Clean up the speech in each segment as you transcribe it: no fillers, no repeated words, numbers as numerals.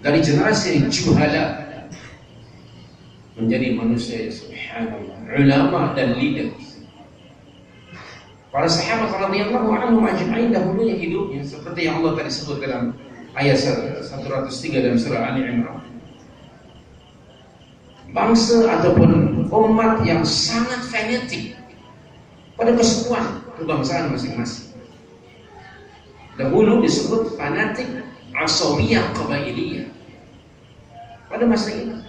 dari generasi yang juhala menjadi manusia subhanallah, ulama dan leader. Para sahabat radhiyallahu anhum ajma'in dahulunya hidupnya seperti yang Allah tadi sebut dalam ayat 103 dalam surah Ali Imran. Bangsa ataupun umat yang sangat fanatik pada kesukuan kebangsaan masing-masing. Dahulu disebut fanatik asabiyah qabailiyah. Pada masa itu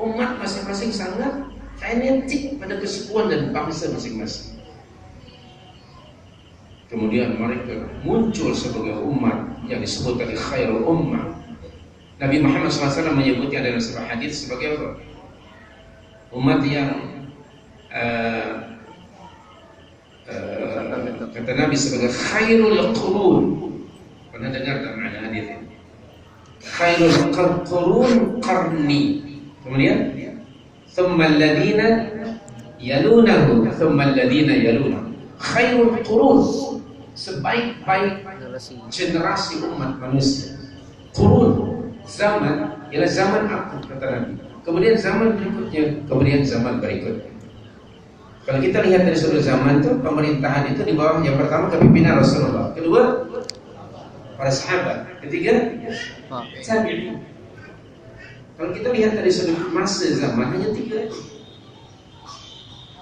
umat masing-masing sangat fanatik pada kesukuan dan bangsa masing-masing. Kemudian mereka muncul sebagai umat yang disebut tadi khairul ummah. Nabi Muhammad SAW menyebutnya dalam sebuah hadis sebagai apa? Umat yang kata Nabi sebagai khairul qurun. Pernah dengar tak makna hadis ini? Khairul qurun qarni. Kemudian thumma alladhina yalunahu thumma alladhina yalunahu. Khairul qurun, sebaik-baik generasi umat manusia. Qurun, zaman, ialah zaman aku, kata Nabi. Kemudian zaman berikutnya, kemudian zaman berikutnya. Kalau kita lihat dari sudut zaman itu, pemerintahan itu di bawah yang pertama kepimpinan Rasulullah, kedua para sahabat, ketiga tabi'in. Kalau kita lihat dari sudut masa zaman hanya tiga.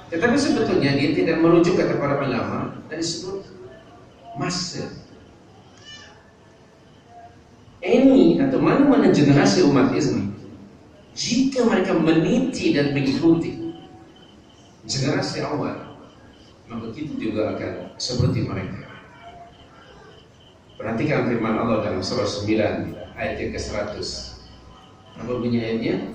Tetapi sebetulnya dia tidak merujuk kata para ulama dari sudut masa. Ini atau mana-mana generasi umat Islam, jika mereka meniti dan mengikuti generasi awal, maka kita juga akan seperti mereka. Perhatikan firman Allah dalam surah 9 ayat yang ke-100. Apa bunyi ayatnya?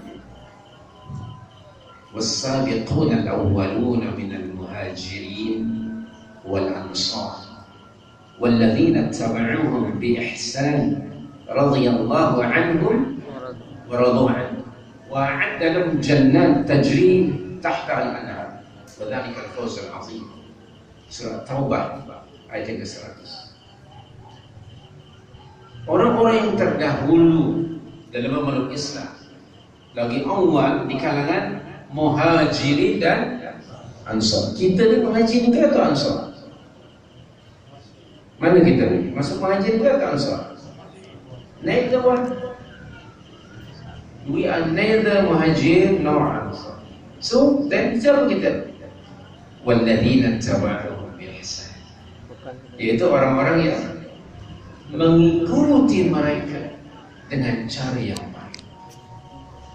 Was-sabiquna al-awwaluna minal muhajirin wal ansar walladzina ittaba'uuhum bi ihsan radhiyallahu anhum wa radu anhu wa a'adda lahum jannat tajri tahtaha al-anhar wa dzalika al-fawz al-'azim. Surah Taubah ayat yang ke-100. Orang-orang yang terdahulu dalam memeluk Islam lagi awal di kalangan muhajirin dan ansar. Kita ni muhajirin ke atau ansar? Mana kita ni? Masuk muhajirin ke atau ansar? Neither one. We are neither muhajir nor ansar. So then siapa kita? Walladzina taba'uhum bi ihsan. Iaitu orang-orang yang mengikuti mereka dengan cara yang baik.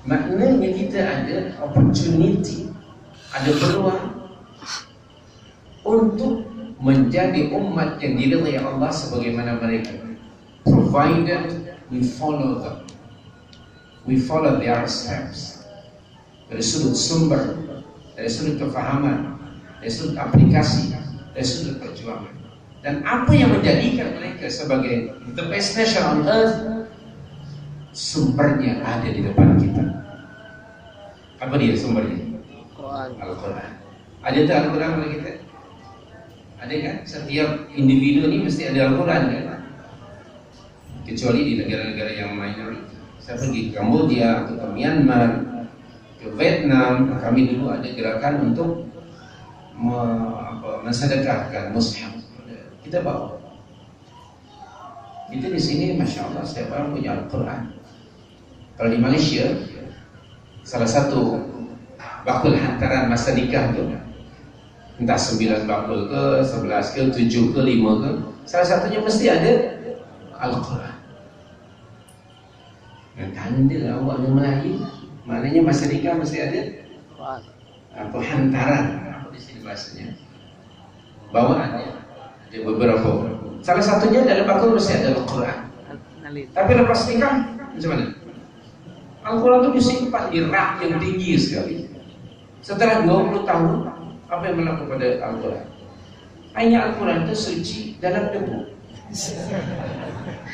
Maknanya kita ada opportunity, ada peluang untuk menjadi umat yang diridai Allah sebagaimana mereka, provided we follow them, we follow their steps. Dari sudut sumber, dari sudut kefahaman, dari sudut aplikasi, dari sudut perjuangan. Dan apa yang menjadikan mereka sebagai the best nation on earth, sumbernya ada di depan kita. Apa dia sumbernya? Al-Quran. Ada tak Al-Quran pada kita? Ada kan? Setiap individu ni mesti ada Al-Quran kan? Kecuali di negara-negara yang minoriti. Saya pergi ke Kamboja, ke Myanmar, ke Vietnam. Kami dulu ada gerakan untuk mensedekahkan mushaf. Kita bawa. Kita di sini, masya Allah, setiap orang punya Al-Quran. Kalau di Malaysia, salah satu bakul hantaran masa nikah tu, entah 9 bakul ke, 11 ke, 7 ke, 5 ke, salah satunya mesti ada Al-Quran. Dan tanda awak yang Melayu, maknanya masa nikah mesti ada apa hantaran, apa di sini bahasanya, bawaannya. Ada beberapa. Salah satunya dalam bakul mesti ada Al-Quran. Tapi lepas nikah macam mana? Al-Quran itu disimpan di rak yang tinggi sekali. Setelah 20 tahun, apa yang berlaku pada Al-Quran? Hanya Al-Quran itu suci dalam debu.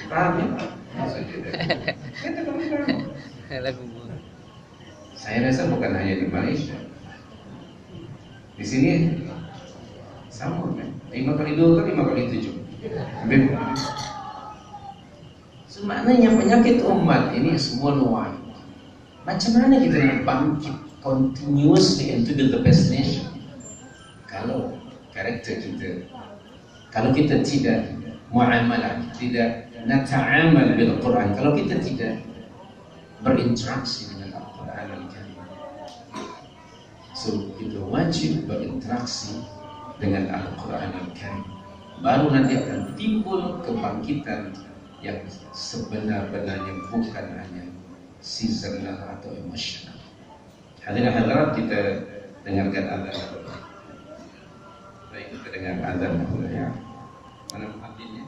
Paham ya? Saya rasa bukan hanya di Malaysia. Di sini sama kan? 5 kali 2 kan 5 kali 7. So So maknanya penyakit umat ini semua nuai. Macam mana kita nak bangkit continuously and to be the best nation? Kalau karakter kita, kalau kita tidak muamalah, tidak nata'amal bil Quran, kalau kita tidak berinteraksi dengan Al-Quran Al-Karim, so kita wajib berinteraksi dengan Al-Quran Al-Karim, baru nanti akan timbul kebangkitan yang sebenar-benarnya, bukan hanya seasonal atau emosional. Hadirin hadirat, kita dengarkan azan. Baik, kita dengar azan dulu ya. Mana muadzinnya?